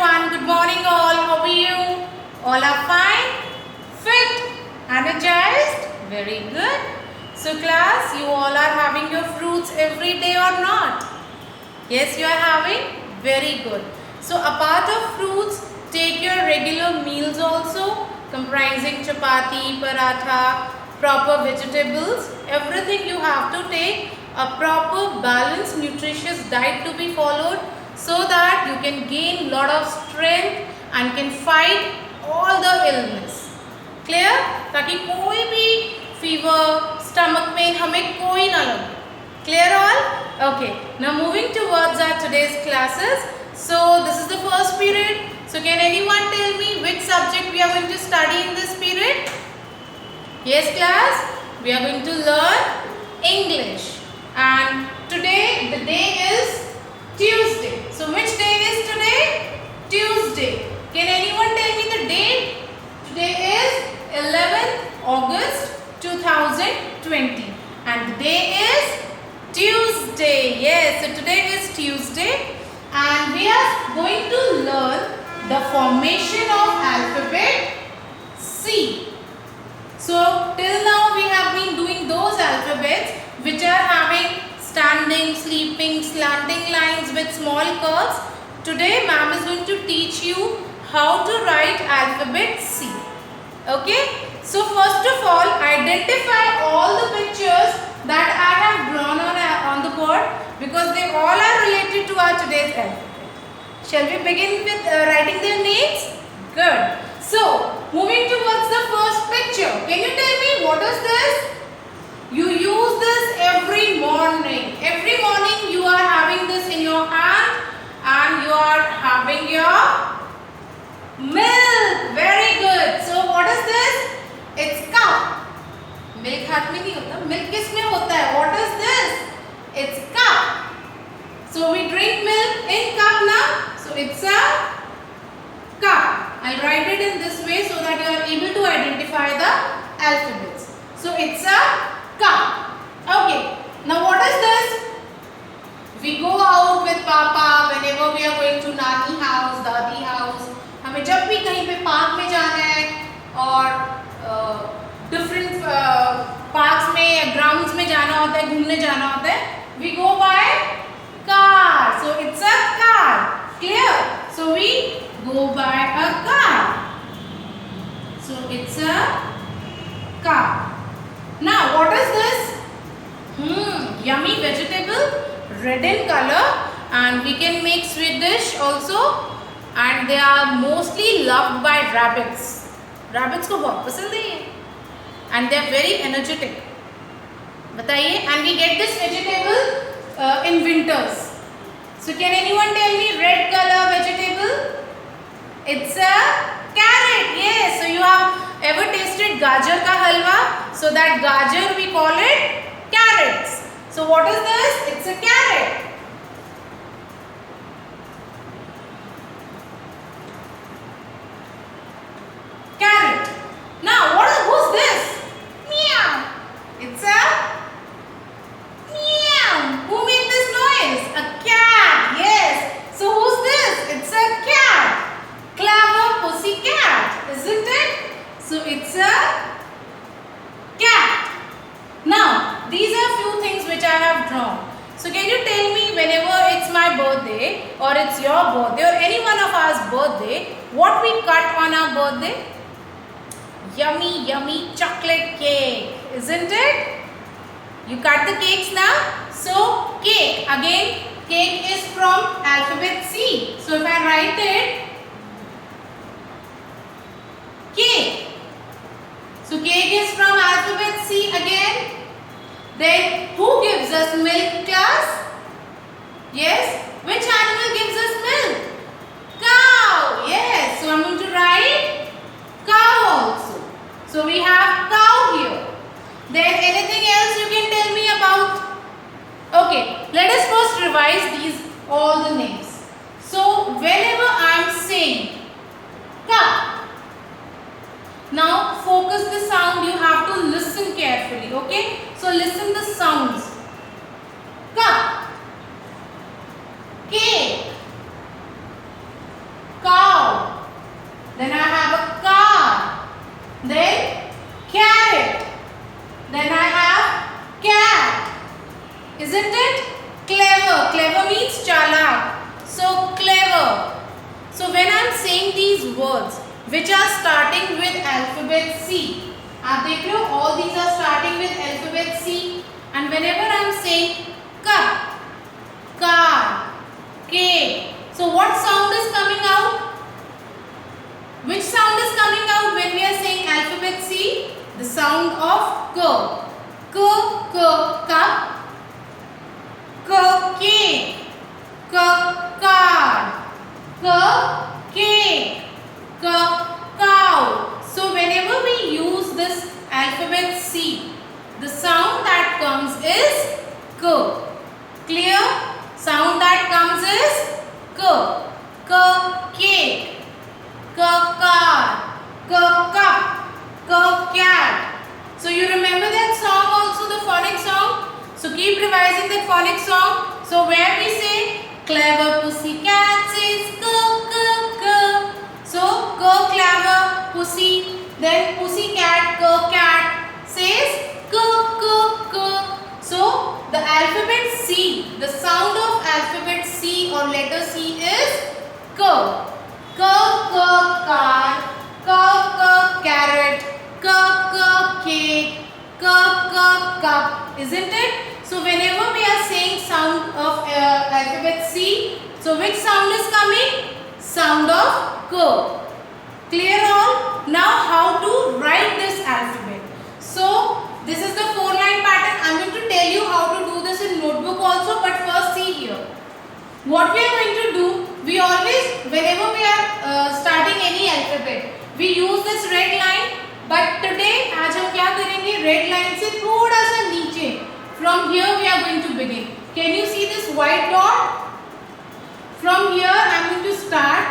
everyone. Good morning all. How are you? All are fine? Fit? Energized? Very good. So class, you all are having your fruits every day or not? Yes, you are having? Very good. So apart of fruits, take your regular meals also comprising chapati, paratha, proper vegetables. Everything you have to take a proper balanced nutritious diet to be followed so that you can gain lot of strength and can fight all the illness. Clear? ताकि कोई भी fever, stomach pain हमें कोई ना लगे. Clear all? Okay. Now moving towards our today's classes. So this is the first period. So can anyone tell me which subject we are going to study in this period? Yes class, we are going to learn English. And today the day is Tuesday. So which day is today? Tuesday. Can anyone tell me the date? Today is 11th August 2020 and the day is Tuesday. Yes, so today is Tuesday and we are going to learn the formation of alphabet C. So till now we have been doing those alphabets which are having standing, sleeping, slanting lines with small curves. Today ma'am is going to teach you how to write alphabet C. Okay. So first of all, identify all the pictures that I have drawn on the board because they all are related to our today's alphabet. Shall we begin with writing their names? Good. So moving towards the first picture. Can you tell me what is this? You use this every morning. Every morning you are having this in your hand and you are having your milk. Very good. So what is this? It's cup. Milk हाथ में नहीं होता. Milk किस में होता है? What is this? It's cup. So we drink milk in cup now. So it's a cup. I'll write it in this way so that you are able to identify the alphabets. So it's a cup. Okay. Now what is this? We go out with Papa whenever we are going to Nani house, Dadi house. हमें जब भी कहीं पे park में जाना है और different parks में या ग्राउंड्स में जाना होता है, घूमने जाना होता है, we go by car. So it's a car. Clear? So we go by a car. So it's a car. Now what is this? Yummy vegetable, red in color, and we can make sweet dish also, and they are mostly loved by rabbits. Rabbits को बहुत पसंद है ये, and they are very energetic. बताइए, and we get this vegetable in winters. So can anyone tell me red color vegetable? It's a carrot. Yes. So you have ever tasted gajar ka halwa? So that gajar we call it carrots. So what is this? It's a carrot. Carrot. Now who's this? Meow. It's a meow. Who made this noise? A cat. Yes. So who's this? It's a cat. Clever pussy cat, isn't it? So it's a cat. Now these are few things which I have drawn. So can you tell me whenever it's my birthday or it's your birthday or any one of ours birthday, what we cut on our birthday? Yummy, yummy chocolate cake, isn't it? You cut the cakes now. So cake, again cake is from alphabet C. So if I write it, cake. So cake is from alphabet C again. Then who gives us milk, class? Yes. Which animal gives us milk? Cow. Yes. So I'm going to write cow also. So we have cow here. Then anything else you can tell me about? Okay. Let us first revise these all the names. So whenever I am saying cup, now focus the sound. You have to listen carefully. Okay. So listen the sounds. Cup. which are starting with alphabet C. आप देख रहे हो, all these are starting with alphabet C. And whenever I am saying cup, car, cake, so what sound is coming out? Which sound is coming out when we are saying alphabet C? The sound of k. K, cup, cake, card, cake, cow. So whenever we use this alphabet C, the sound that comes is k. Clear? Sound that comes is k. Cake, car, cup, cat. So you remember that song also, the phonic song? So keep revising that phonic song. So where we say clever pussy cat says k. So clever pussy, then pussy cat says k. So the alphabet C, the sound of alphabet C or letter C is k. Car, carrot, cake, cup, isn't it? So whenever we are saying sound of alphabet C, so which sound is coming? Sound of k. Clear all? Now how to write this alphabet? So this is the 4-line pattern. I am going to tell you how to do this in notebook also, but first see here. What we are going to do, we always, whenever we are starting any alphabet, we use this red line. But today, आज हम क्या करेंगे? Red line से थोड़ा सा नीचे. From here we are going to begin. Can you see this white dot? From here I am going to start.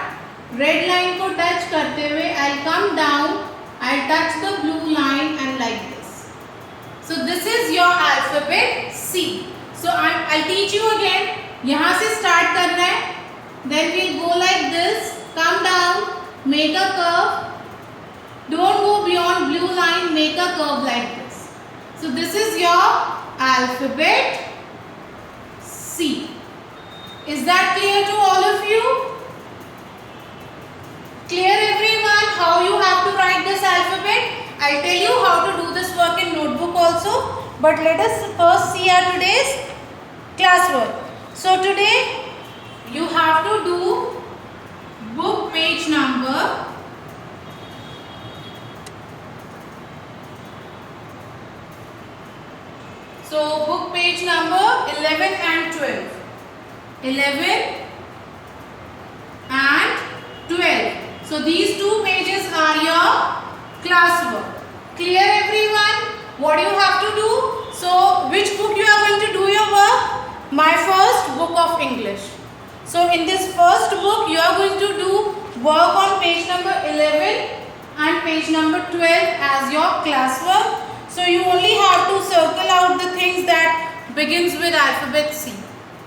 Red line को touch करते हुए, I'll come down. I'll touch the blue line and like this. So this is your alphabet C. So I'll teach you again. यहाँ से start करना है. Then we'll go like this. Come down. Make a curve. Don't go beyond blue line. Make a curve like this. So this is your alphabet C. Is that clear to all of you? Clear everyone how you have to write this alphabet? I'll tell you how to do this work in notebook also. But let us first see our today's classwork. So today you have to do book page number 11 and 12. 11 and 12. So these two pages are your classwork. Clear everyone? What you have to do? So which book you are going to do your work? My first book of English. So in this first book you are going to do work on page number 11 and page number 12 as your classwork. So you only have to circle out the things that begins with alphabet C.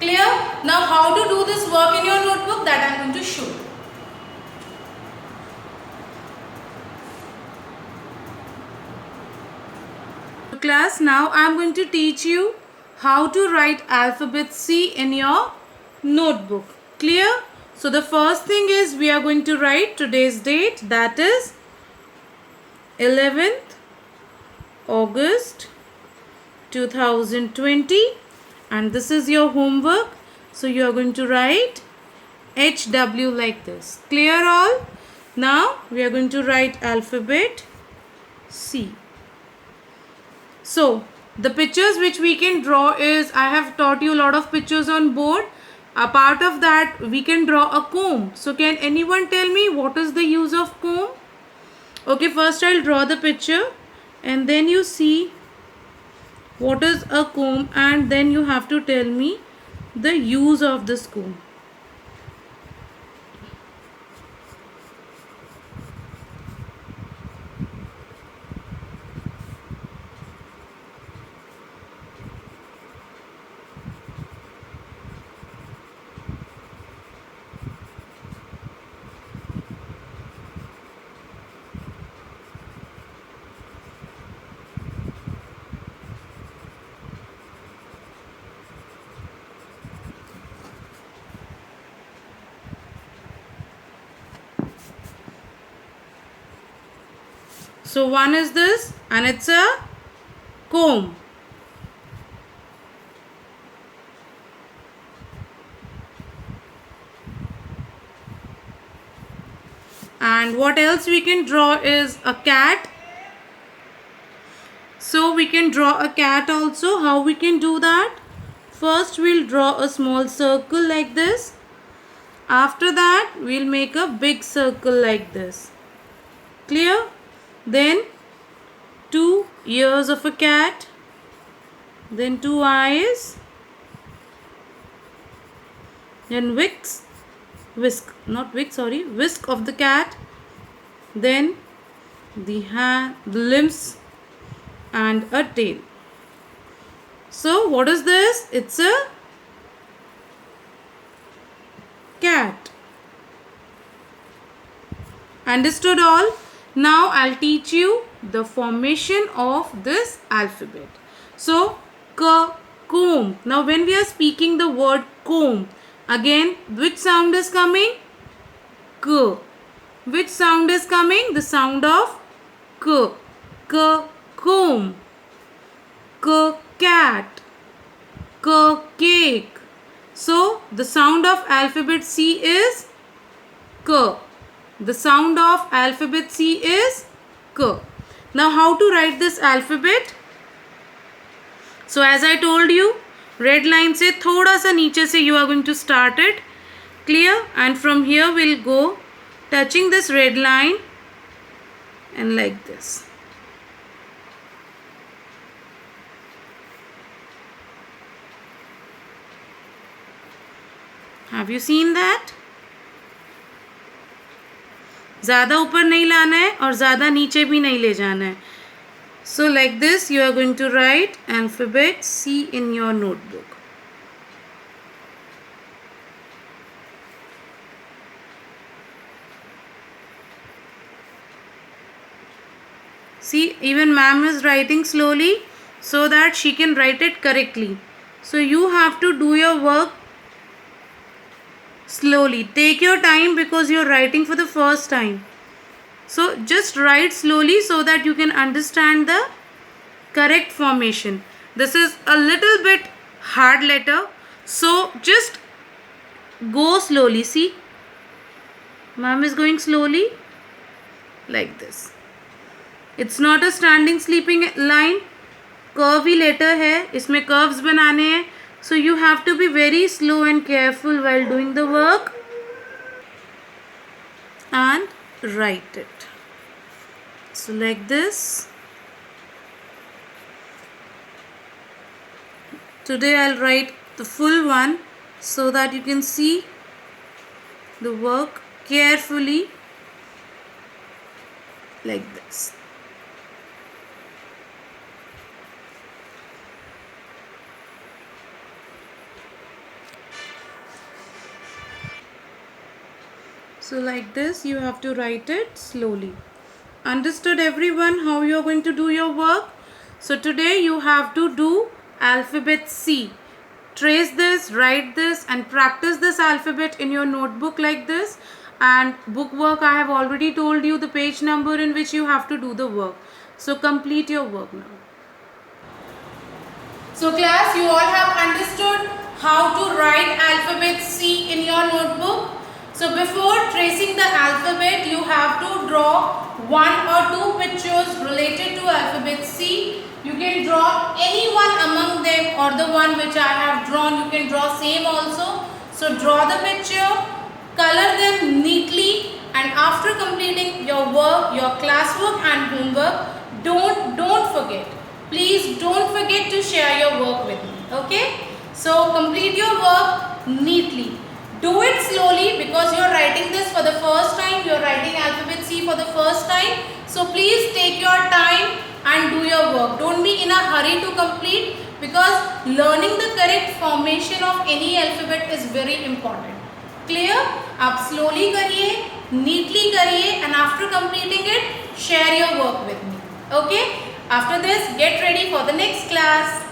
Clear? Now how to do this work in your notebook, that I am going to show you. Class, now I am going to teach you how to write alphabet C in your notebook. Clear? So the first thing is we are going to write today's date, that is 11th August 2020, and this is your homework. So you are going to write HW like this. Clear all? Now we are going to write alphabet C. So the pictures which we can draw is, I have taught you a lot of pictures on board. A part of that we can draw a comb. So can anyone tell me what is the use of comb? Okay, first I'll draw the picture and then you see what is a comb, and then you have to tell me the use of this comb. So one is this, and it's a comb. And what else we can draw is a cat. So we can draw a cat also. How we can do that? First we'll draw a small circle like this. After that we'll make a big circle like this. Clear? Then 2 ears of a cat. Then 2 eyes. Then whisk of the cat. Then the limbs and a tail. So what is this? It's a cat. Understood all? Now I'll teach you the formation of this alphabet. So comb. Now when we are speaking the word comb, again which sound is coming? K. Which sound is coming? The sound of K. Comb. Cat. Cake. So the sound of alphabet C is K. The sound of alphabet C is K. Now how to write this alphabet? So as I told you, red line se thoda sa niche se you are going to start it. Clear? And from here we'll go touching this red line and like this. Have you seen that? ज़्यादा ऊपर नहीं लाना है और ज़्यादा नीचे भी नहीं ले जाना है. So like this you are going to write alphabet C in your notebook. See, even ma'am is writing slowly so that she can write it correctly. So you have to do your work slowly. Take your time because you are writing for the first time. So just write slowly so that you can understand the correct formation. This is a little bit hard letter, so just go slowly. See, ma'am is going slowly like this. It's not a standing sleeping line. Curvy letter है, इसमें curves बनाने हैं. So you have to be very slow and careful while doing the work and write it. So like this. Today I'll write the full one so that you can see the work carefully like this. So like this you have to write it slowly. Understood everyone how you are going to do your work? So today you have to do alphabet C. Trace this, write this and practice this alphabet in your notebook like this. And book work, I have already told you the page number in which you have to do the work. So complete your work now. So class, you all have understood how to write alphabet C in your notebook. So before tracing the alphabet, you have to draw 1 or 2 pictures related to alphabet C. You can draw any one among them or the one which I have drawn. You can draw same also. So draw the picture, color them neatly, and after completing your work, your classwork and homework, don't forget. Please don't forget to share your work with me. Okay? So complete your work neatly. Do it slowly because you are writing this for the first time. You are writing alphabet C for the first time. So please take your time and do your work. Don't be in a hurry to complete because learning the correct formation of any alphabet is very important. Clear? आप slowly करिए, neatly करिए, and after completing it, share your work with me. Okay? After this, get ready for the next class.